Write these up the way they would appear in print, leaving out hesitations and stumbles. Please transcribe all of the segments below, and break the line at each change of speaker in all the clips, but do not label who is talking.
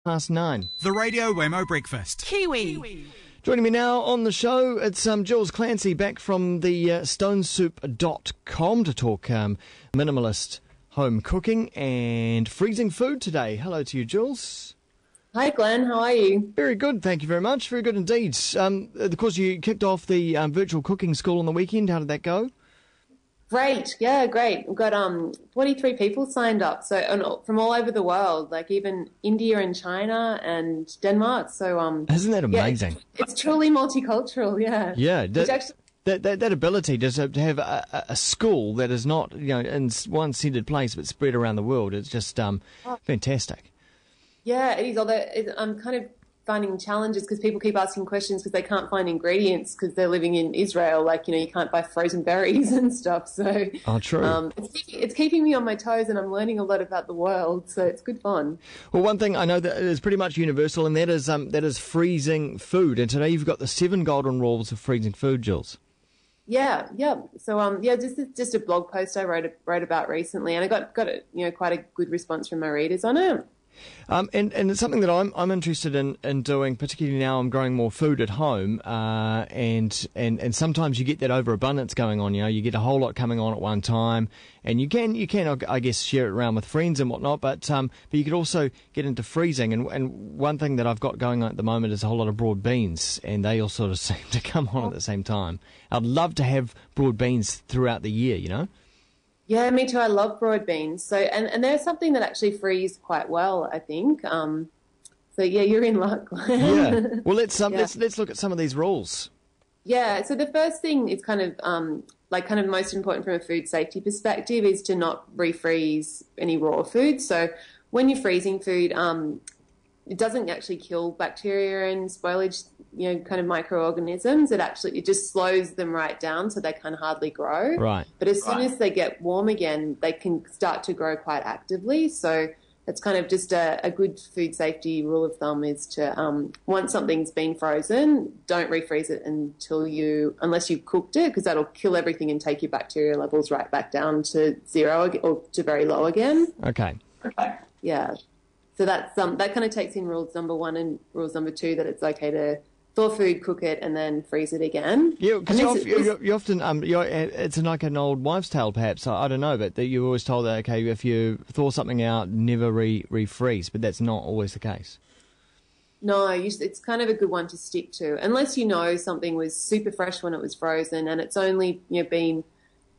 9:30.
The Radio Wammo Breakfast.
Kiwi.
Joining me now on the show, it's Jules Clancy back from the stonesoup.com to talk minimalist home cooking and freezing food today. Hello to you, Jules.
Hi, Glenn. How are you?
Very good, thank you very much. Very good indeed. Of course, you kicked off the virtual cooking school on the weekend. How did that go?
Great. Yeah, great. We've got 43 people signed up, so from all over the world, like even India and China and Denmark. So
isn't that amazing?
Yeah, it's truly multicultural. Yeah.
Yeah. That ability to have a school that is not in one centred place but spread around the world. It's just fantastic.
Yeah, it is. Although I'm kind of finding challenges because people keep asking questions because they can't find ingredients because they're living in Israel. Like, you can't buy frozen berries and stuff. So,
true.
It's keeping me on my toes, and I'm learning a lot about the world. So it's good fun.
Well, one thing I know that is pretty much universal, and that is freezing food. And today you've got the 7 golden rules of freezing food, Jules.
Yeah. So, just a blog post I wrote about recently, and I got quite a good response from my readers on it.
And it's something that I'm interested in doing, particularly now I'm growing more food at home, and sometimes you get that overabundance going on. You get a whole lot coming on at one time, and you can I guess share it around with friends and whatnot. But you could also get into freezing, and one thing that I've got going on at the moment is a whole lot of broad beans, and they all sort of seem to come on at the same time. I'd love to have broad beans throughout the year,
Yeah, me too. I love broad beans. So, and they're something that actually freeze quite well, I think. So yeah, you're in luck.
Yeah. Well, let's look at some of these rules.
Yeah. So the first thing is kind of most important from a food safety perspective is to not refreeze any raw food. So when you're freezing food, it doesn't actually kill bacteria and spoilage, kind of microorganisms. It just slows them right down so they can hardly grow.
Right.
But as soon as they get warm again, they can start to grow quite actively. So it's kind of just a good food safety rule of thumb is to, once something's been frozen, don't refreeze it unless you've cooked it, because that'll kill everything and take your bacteria levels right back down to zero or to very low again.
Okay.
Yeah. So that's that kind of takes in rules number 1 and rules number 2, that it's okay to thaw food, cook it, and then freeze it again.
Yeah, because you often it's like an old wives' tale, perhaps. I don't know, but you're always told that if you thaw something out, never refreeze. But that's not always the case.
No, it's kind of a good one to stick to, unless something was super fresh when it was frozen, and it's only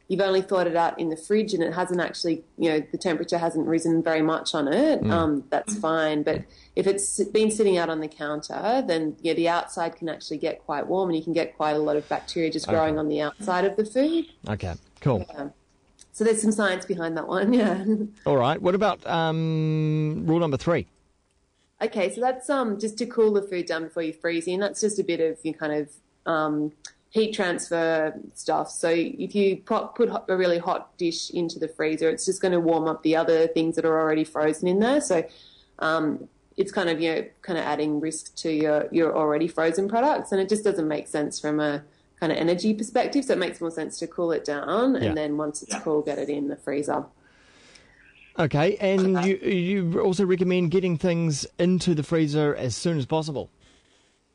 you've only thawed it out in the fridge and it hasn't actually, the temperature hasn't risen very much on it, that's fine. But if it's been sitting out on the counter, then, the outside can actually get quite warm and you can get quite a lot of bacteria just growing on the outside of the food.
Okay, cool.
Yeah. So there's some science behind that one, yeah.
All right. What about rule number 3?
Okay, so that's just to cool the food down before you freeze in. That's just a bit of your kind of heat transfer stuff. So if you put a really hot dish into the freezer, it's just going to warm up the other things that are already frozen in there. So it's kind of adding risk to your already frozen products, and it just doesn't make sense from a kind of energy perspective. So it makes more sense to cool it down, and then once it's cool, get it in the freezer.
Okay, and you also recommend getting things into the freezer as soon as possible.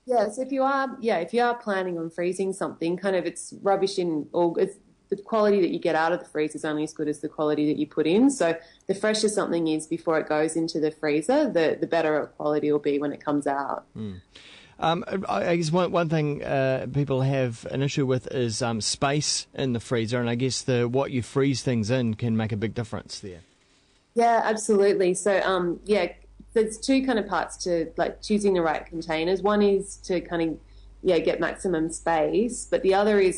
Yeah, so if you are planning on freezing something, kind of it's rubbish the quality that you get out of the freezer is only as good as the quality that you put in. So the fresher something is before it goes into the freezer, the better quality will be when it comes out.
I guess one thing people have an issue with is space in the freezer, and I guess what you freeze things in can make a big difference there.
Yeah, absolutely. So, there's 2 kind of parts to choosing the right containers. One is to kind of get maximum space, but the other is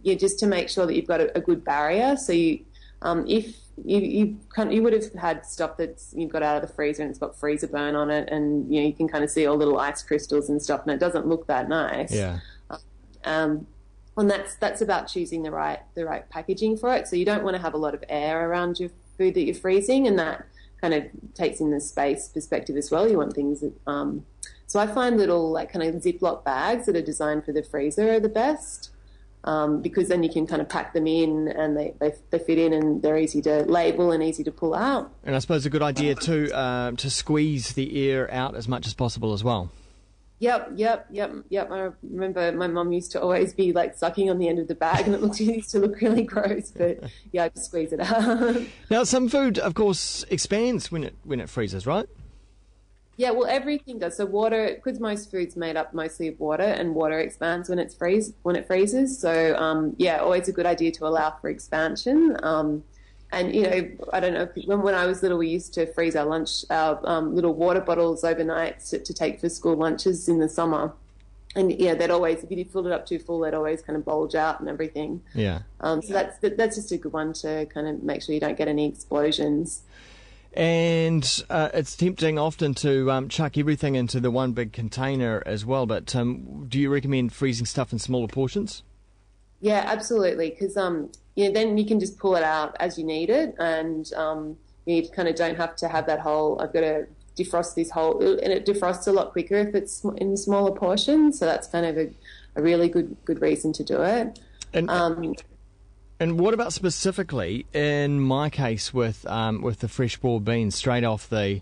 just to make sure that you've got a good barrier. So if you would have had stuff that's you've got out of the freezer and it's got freezer burn on it, and you can kind of see all little ice crystals and stuff, and it doesn't look that nice.
Yeah.
And that's about choosing the right packaging for it. So you don't want to have a lot of air around your food that you're freezing, and that kind of takes in the space perspective as well. You want things that, so I find little kind of Ziploc bags that are designed for the freezer are the best. because then you can kind of pack them in and they fit in and they're easy to label and easy to pull out.
And I suppose a good idea too to squeeze the air out as much as possible as well.
Yep. I remember my mum used to always be like sucking on the end of the bag, and it used to look really gross. But yeah, I just squeeze it out.
Now, some food, of course, expands when it freezes, right?
Yeah, well, everything does. So water, because most food's made up mostly of water, and water expands when it freezes. So yeah, always a good idea to allow for expansion. And, you know, I don't know, when I was little, we used to freeze our little water bottles overnight to take for school lunches in the summer. And, yeah, they'd always, if you filled it up too full, they'd always kind of bulge out and everything.
Yeah.
So that's just a good one to kind of make sure you don't get any explosions.
And it's tempting often to chuck everything into the one big container as well. But do you recommend freezing stuff in smaller portions?
Yeah, absolutely, because then you can just pull it out as you need it, and you kind of don't have to have that whole, I've got to defrost this whole, and it defrosts a lot quicker if it's in smaller portions, so that's kind of a really good reason to do it.
And what about specifically in my case with the fresh boiled beans straight off the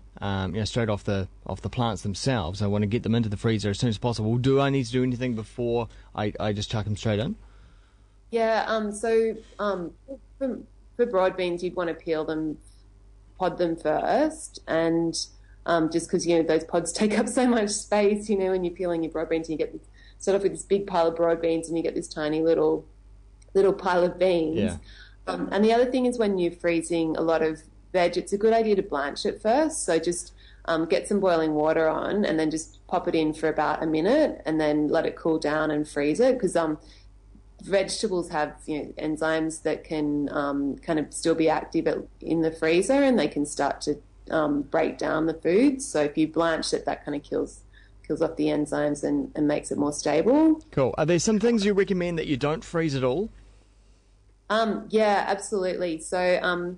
plants themselves? I want to get them into the freezer as soon as possible. Do I need to do anything before I just chuck them straight in?
Yeah, so for broad beans, you'd want to peel them, pod them first, and just because, you know, those pods take up so much space, you know, when you're peeling your broad beans, and you get start off with this big pile of broad beans, and you get this tiny little pile of beans.
Yeah.
And the other thing is when you're freezing a lot of veg, it's a good idea to blanch it first. So just get some boiling water on, and then just pop it in for about a minute, and then let it cool down and freeze it, because vegetables have, you know, enzymes that can kind of still be active in the freezer, and they can start to break down the food. So if you blanch it, that kind of kills off the enzymes and makes it more stable.
Cool. Are there some things you recommend that you don't freeze at all?
Yeah, absolutely. So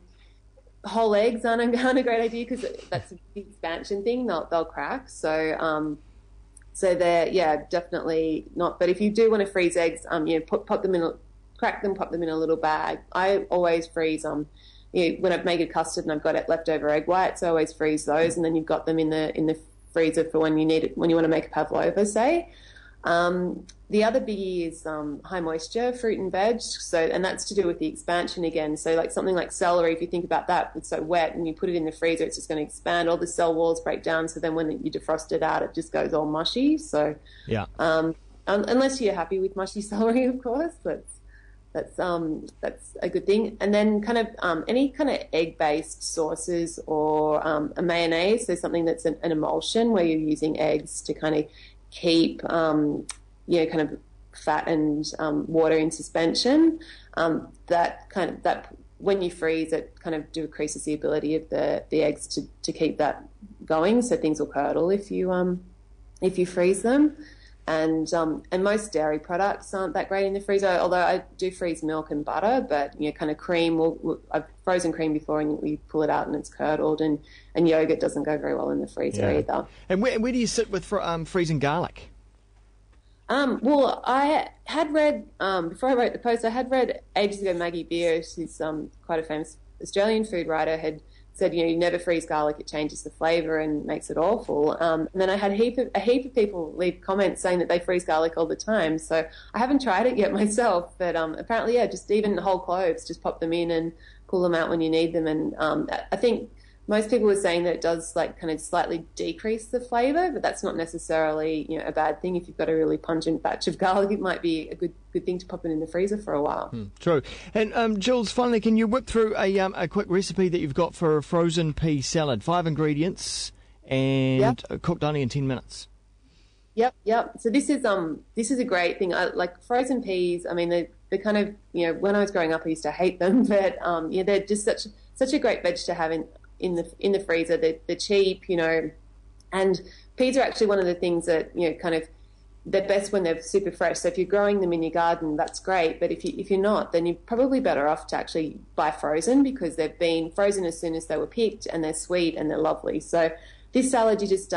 whole eggs aren't a great idea, because that's a big expansion thing. They'll crack. So they're, yeah, definitely not. But if you do want to freeze eggs, you know, pop them in, crack them, pop them in a little bag. I always freeze, you know, when I've made a custard and I've got leftover egg whites, I always freeze those, and then you've got them in the freezer for when you need it, when you want to make a pavlova, say. The other biggie is high moisture fruit and veg. So, and that's to do with the expansion again. So like something like celery, if you think about that, it's so wet and you put it in the freezer, it's just going to expand. All the cell walls break down. So then when you defrost it out, it just goes all mushy. So
yeah,
unless you're happy with mushy celery, of course, that's a good thing. And then kind of any kind of egg-based sauces or a mayonnaise, so something that's an emulsion where you're using eggs to kind of keep kind of fat and water in suspension. That when you freeze, it kind of decreases the ability of the eggs to keep that going. So things will curdle if you freeze them. And most dairy products aren't that great in the freezer, although I do freeze milk and butter, but, you know, kind of cream, I've frozen cream before and we pull it out and it's curdled, and yogurt doesn't go very well in the freezer either.
And where do you sit with freezing garlic?
Well, I had read, before I wrote the post, I had read ages ago, Maggie Beer, who's quite a famous Australian food writer, had said, you know, you never freeze garlic, it changes the flavour and makes it awful. And then I had a heap of people leave comments saying that they freeze garlic all the time. So I haven't tried it yet myself, but apparently, yeah, just even whole cloves, just pop them in and pull them out when you need them. And I think most people were saying that it does like kind of slightly decrease the flavour, but that's not necessarily, you know, a bad thing. If you've got a really pungent batch of garlic, it might be a good thing to pop it in the freezer for a while.
True. And Jules, finally, can you whip through a quick recipe that you've got for a frozen pea salad? 5 ingredients and cooked only in 10 minutes.
Yep. So this is a great thing. I like frozen peas. I mean, they're kind of, you know, when I was growing up, I used to hate them, but yeah, they're just such a great veg to have in the freezer. They're cheap, you know, and peas are actually one of the things that, you know, kind of they're best when they're super fresh. So if you're growing them in your garden, that's great. But if you're not, then you're probably better off to actually buy frozen, because they've been frozen as soon as they were picked, and they're sweet and they're lovely. So this salad, you just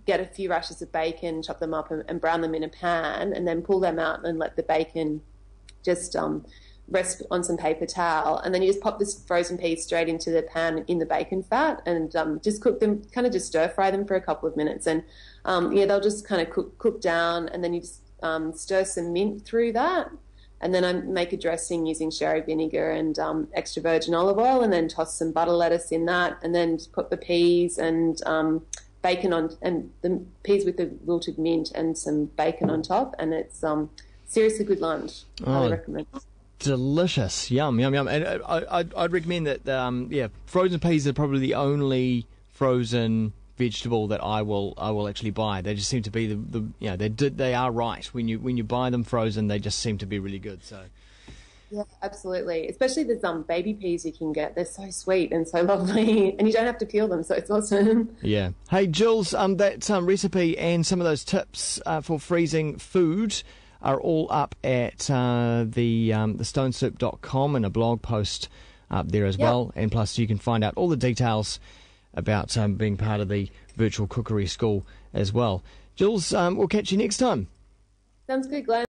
get a few rashers of bacon, chop them up and brown them in a pan, and then pull them out and let the bacon just rest on some paper towel, and then you just pop this frozen peas straight into the pan in the bacon fat, and just cook them, kind of just stir fry them for a couple of minutes, and they'll just kind of cook down, and then you just stir some mint through that, and then I make a dressing using sherry vinegar and extra virgin olive oil, and then toss some butter lettuce in that, and then just put the peas and bacon on, and the peas with the wilted mint and some bacon on top, and it's seriously good lunch. I highly recommend.
Delicious. Yum, yum, yum. And I'd recommend that, frozen peas are probably the only frozen vegetable that I will actually buy. They just seem to be they are right. When you buy them frozen, they just seem to be really good. So
yeah, absolutely. Especially the baby peas you can get. They're so sweet and so lovely, and you don't have to peel them, so it's awesome. Yeah.
Hey, Jules, that recipe and some of those tips for freezing food are all up at the stonesoup.com, and a blog post up there as well. And plus, you can find out all the details about being part of the virtual cookery school as well. Jules, we'll catch you next time.
Sounds good, Glenn.